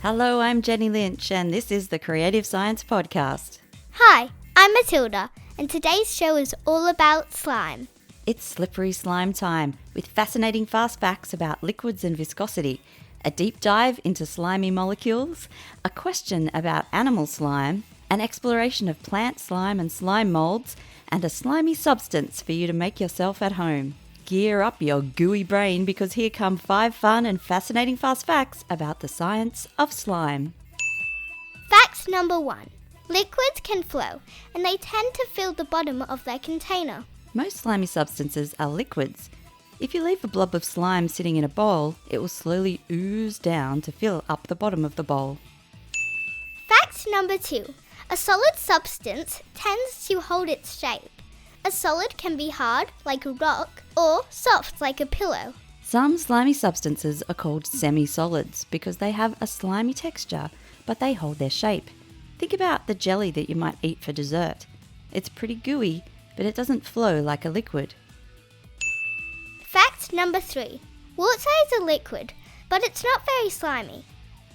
Hello, I'm Jenny Lynch, and this is the Creative Science Podcast. Hi, I'm Matilda, and today's show is all about slime. It's slippery slime time, with fascinating fast facts about liquids and viscosity, a deep dive into slimy molecules, a question about animal slime, an exploration of plant slime and slime moulds, and a slimy substance for you to make yourself at home. Gear up your gooey brain because here come 5 fun and fascinating fast facts about the science of slime. Fact number 1. Liquids can flow, and they tend to fill the bottom of their container. Most slimy substances are liquids. If you leave a blob of slime sitting in a bowl, it will slowly ooze down to fill up the bottom of the bowl. Fact number 2. A solid substance tends to hold its shape. A solid can be hard, like a rock, or soft, like a pillow. Some slimy substances are called semi-solids because they have a slimy texture, but they hold their shape. Think about the jelly that you might eat for dessert. It's pretty gooey, but it doesn't flow like a liquid. Fact number 3. Water is a liquid, but it's not very slimy.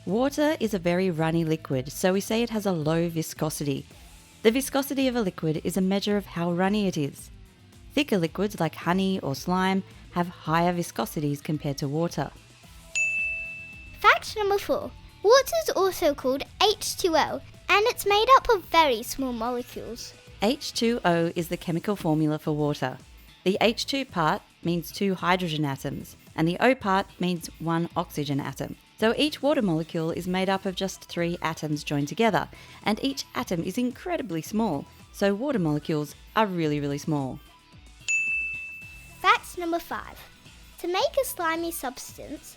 Water is a very runny liquid, so we say it has a low viscosity. The viscosity of a liquid is a measure of how runny it is. Thicker liquids like honey or slime have higher viscosities compared to water. Fact number 4. Water is also called H2O, and it's made up of very small molecules. H2O is the chemical formula for water. The H2 part means 2 hydrogen atoms, and the O part means 1 oxygen atom. So each water molecule is made up of just 3 atoms joined together, and each atom is incredibly small, so water molecules are really small. Fact number 5. To make a slimy substance,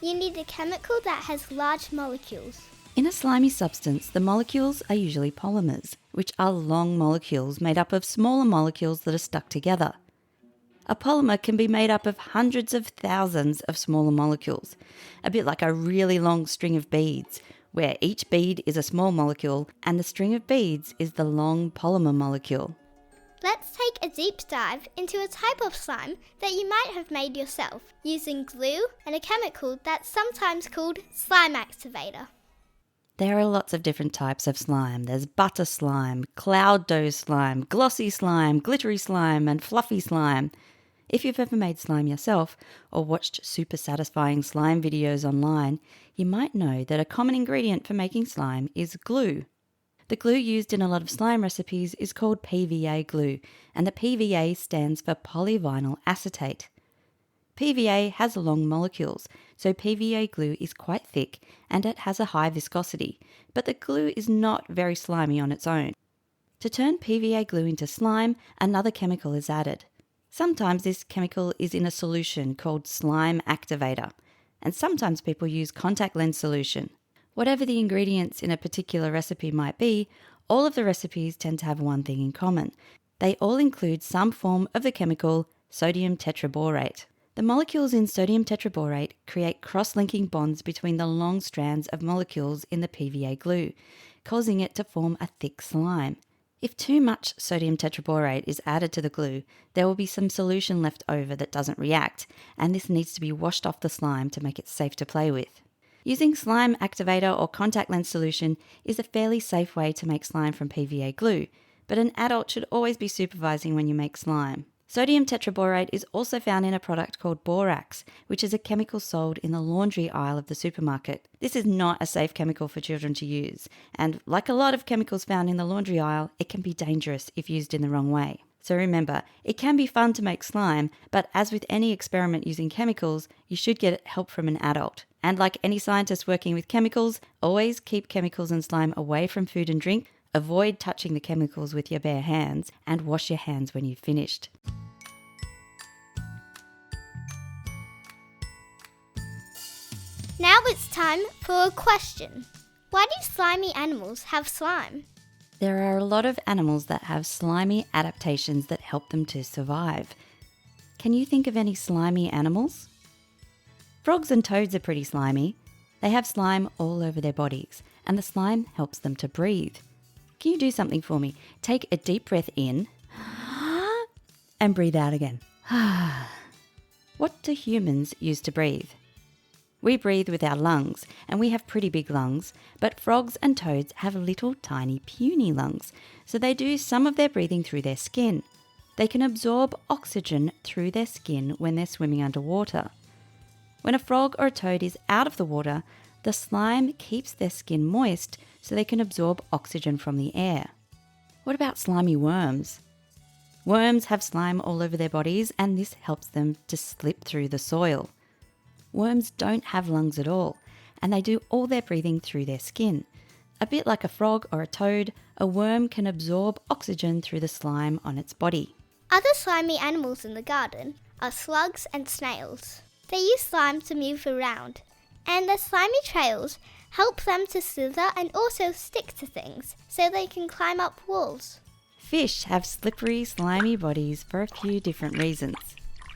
you need a chemical that has large molecules. In a slimy substance, the molecules are usually polymers, which are long molecules made up of smaller molecules that are stuck together. A polymer can be made up of hundreds of thousands of smaller molecules, a bit like a really long string of beads, where each bead is a small molecule and the string of beads is the long polymer molecule. Let's take a deep dive into a type of slime that you might have made yourself using glue and a chemical that's sometimes called slime activator. There are lots of different types of slime. There's butter slime, cloud dough slime, glossy slime, glittery slime, and fluffy slime. If you've ever made slime yourself or watched super satisfying slime videos online, you might know that a common ingredient for making slime is glue. The glue used in a lot of slime recipes is called PVA glue, and the PVA stands for polyvinyl acetate. PVA has long molecules, so PVA glue is quite thick and it has a high viscosity, but the glue is not very slimy on its own. To turn PVA glue into slime, another chemical is added. Sometimes this chemical is in a solution called slime activator, and sometimes people use contact lens solution. Whatever the ingredients in a particular recipe might be, all of the recipes tend to have one thing in common. They all include some form of the chemical sodium tetraborate. The molecules in sodium tetraborate create cross-linking bonds between the long strands of molecules in the PVA glue, causing it to form a thick slime. If too much sodium tetraborate is added to the glue, there will be some solution left over that doesn't react, and this needs to be washed off the slime to make it safe to play with. Using slime activator or contact lens solution is a fairly safe way to make slime from PVA glue, but an adult should always be supervising when you make slime. Sodium tetraborate is also found in a product called borax, which is a chemical sold in the laundry aisle of the supermarket. This is not a safe chemical for children to use, and like a lot of chemicals found in the laundry aisle, it can be dangerous if used in the wrong way. So remember, it can be fun to make slime, but as with any experiment using chemicals, you should get help from an adult. And like any scientist working with chemicals, always keep chemicals and slime away from food and drink, avoid touching the chemicals with your bare hands, and wash your hands when you've finished. Now it's time for a question. Why do slimy animals have slime? There are a lot of animals that have slimy adaptations that help them to survive. Can you think of any slimy animals? Frogs and toads are pretty slimy. They have slime all over their bodies, and the slime helps them to breathe. Can you do something for me? Take a deep breath in and breathe out again. What do humans use to breathe? We breathe with our lungs, and we have pretty big lungs, but frogs and toads have little tiny puny lungs, so they do some of their breathing through their skin. They can absorb oxygen through their skin when they're swimming underwater. When a frog or a toad is out of the water, the slime keeps their skin moist so they can absorb oxygen from the air. What about slimy worms? Worms have slime all over their bodies, and this helps them to slip through the soil. Worms don't have lungs at all, and they do all their breathing through their skin. A bit like a frog or a toad, a worm can absorb oxygen through the slime on its body. Other slimy animals in the garden are slugs and snails. They use slime to move around, and their slimy trails help them to slither and also stick to things, so they can climb up walls. Fish have slippery, slimy bodies for a few different reasons.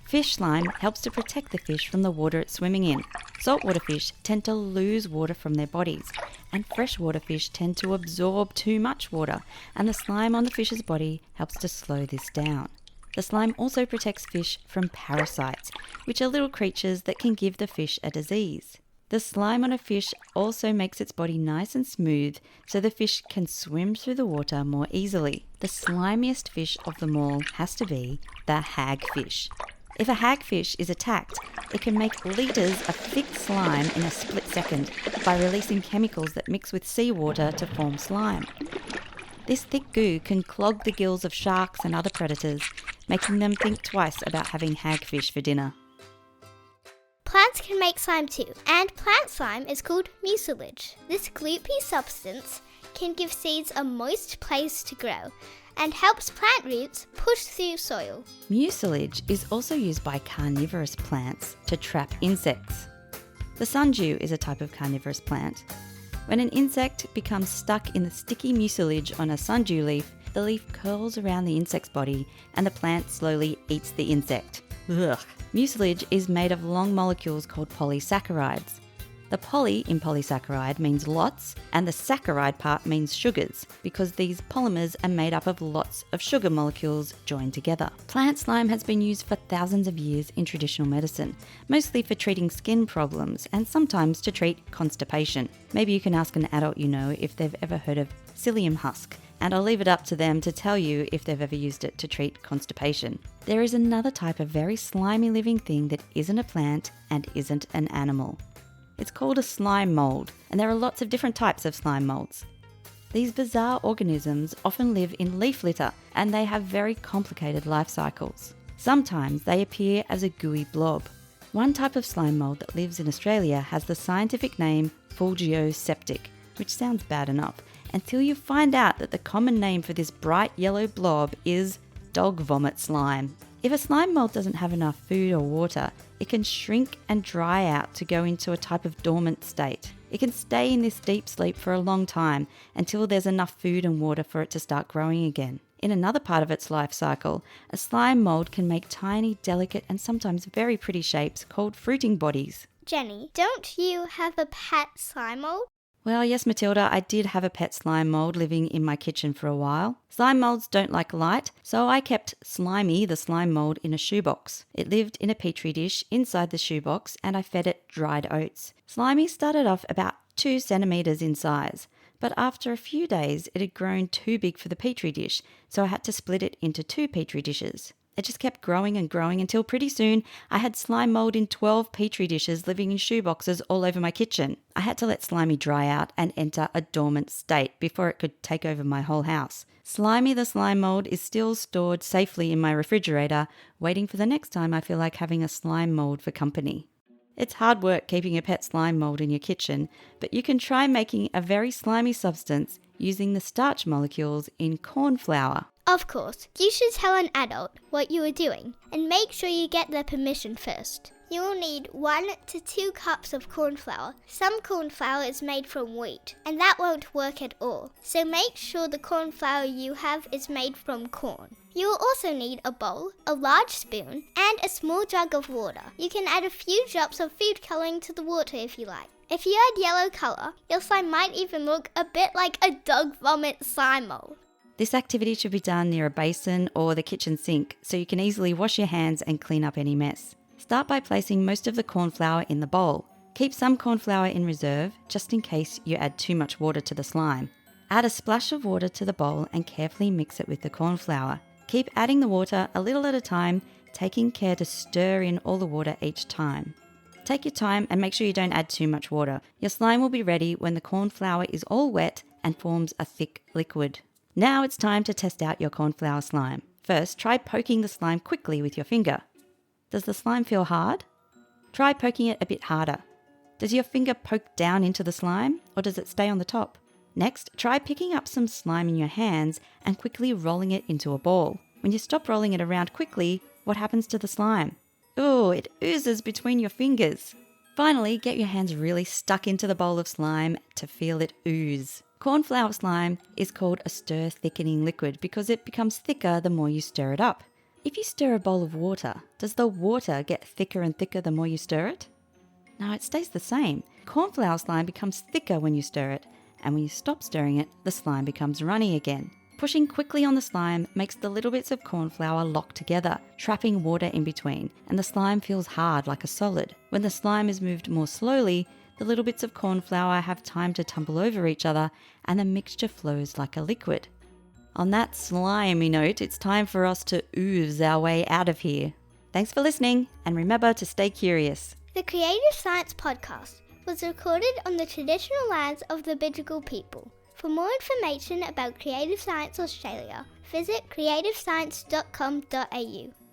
Fish slime helps to protect the fish from the water it's swimming in. Saltwater fish tend to lose water from their bodies, and freshwater fish tend to absorb too much water, and the slime on the fish's body helps to slow this down. The slime also protects fish from parasites, which are little creatures that can give the fish a disease. The slime on a fish also makes its body nice and smooth so the fish can swim through the water more easily. The slimiest fish of them all has to be the hagfish. If a hagfish is attacked, it can make litres of thick slime in a split second by releasing chemicals that mix with seawater to form slime. This thick goo can clog the gills of sharks and other predators, making them think twice about having hagfish for dinner. Plants can make slime too, and plant slime is called mucilage. This gloopy substance can give seeds a moist place to grow and helps plant roots push through soil. Mucilage is also used by carnivorous plants to trap insects. The sundew is a type of carnivorous plant. When an insect becomes stuck in the sticky mucilage on a sundew leaf, the leaf curls around the insect's body and the plant slowly eats the insect. Ugh. Mucilage is made of long molecules called polysaccharides. The poly in polysaccharide means lots, and the saccharide part means sugars, because these polymers are made up of lots of sugar molecules joined together. Plant slime has been used for thousands of years in traditional medicine, mostly for treating skin problems and sometimes to treat constipation. Maybe you can ask an adult you know if they've ever heard of psyllium husk, and I'll leave it up to them to tell you if they've ever used it to treat constipation. There is another type of very slimy living thing that isn't a plant and isn't an animal. It's called a slime mould, and there are lots of different types of slime moulds. These bizarre organisms often live in leaf litter, and they have very complicated life cycles. Sometimes they appear as a gooey blob. One type of slime mould that lives in Australia has the scientific name Fulgioseptic, which sounds bad enough, until you find out that the common name for this bright yellow blob is dog vomit slime. If a slime mould doesn't have enough food or water, it can shrink and dry out to go into a type of dormant state. It can stay in this deep sleep for a long time until there's enough food and water for it to start growing again. In another part of its life cycle, a slime mould can make tiny, delicate and sometimes very pretty shapes called fruiting bodies. Jenny, don't you have a pet slime mould? Well, yes, Matilda, I did have a pet slime mould living in my kitchen for a while. Slime moulds don't like light, so I kept Slimy, the slime mould, in a shoebox. It lived in a petri dish inside the shoebox, and I fed it dried oats. Slimy started off about 2 centimetres in size, but after a few days it had grown too big for the petri dish, so I had to split it into 2 petri dishes. It just kept growing and growing until pretty soon I had slime mould in 12 petri dishes living in shoeboxes all over my kitchen. I had to let Slimy dry out and enter a dormant state before it could take over my whole house. Slimy the slime mould is still stored safely in my refrigerator, waiting for the next time I feel like having a slime mould for company. It's hard work keeping a pet slime mould in your kitchen, but you can try making a very slimy substance using the starch molecules in cornflour. Of course, you should tell an adult what you are doing and make sure you get their permission first. You will need 1 to 2 cups of cornflour. Some cornflour is made from wheat, and that won't work at all. So make sure the cornflour you have is made from corn. You will also need a bowl, a large spoon, and a small jug of water. You can add a few drops of food colouring to the water if you like. If you add yellow colour, your slime might even look a bit like a dog vomit slime mould. This activity should be done near a basin or the kitchen sink so you can easily wash your hands and clean up any mess. Start by placing most of the cornflour in the bowl. Keep some cornflour in reserve just in case you add too much water to the slime. Add a splash of water to the bowl and carefully mix it with the cornflour. Keep adding the water a little at a time, taking care to stir in all the water each time. Take your time and make sure you don't add too much water. Your slime will be ready when the cornflour is all wet and forms a thick liquid. Now it's time to test out your cornflour slime. First, try poking the slime quickly with your finger. Does the slime feel hard? Try poking it a bit harder. Does your finger poke down into the slime, or does it stay on the top? Next, try picking up some slime in your hands and quickly rolling it into a ball. When you stop rolling it around quickly, what happens to the slime? Ooh, it oozes between your fingers. Finally, get your hands really stuck into the bowl of slime to feel it ooze. Cornflour slime is called a stir thickening liquid because it becomes thicker the more you stir it up. If you stir a bowl of water, does the water get thicker and thicker the more you stir it? No, it stays the same. Cornflour slime becomes thicker when you stir it, and when you stop stirring it, the slime becomes runny again. Pushing quickly on the slime makes the little bits of cornflour lock together, trapping water in between, and the slime feels hard like a solid. When the slime is moved more slowly, the little bits of cornflour have time to tumble over each other, and the mixture flows like a liquid. On that slimy note, it's time for us to ooze our way out of here. Thanks for listening, and remember to stay curious. The Creative Science Podcast was recorded on the traditional lands of the Bidjigal people. For more information about Creative Science Australia, visit creativescience.com.au.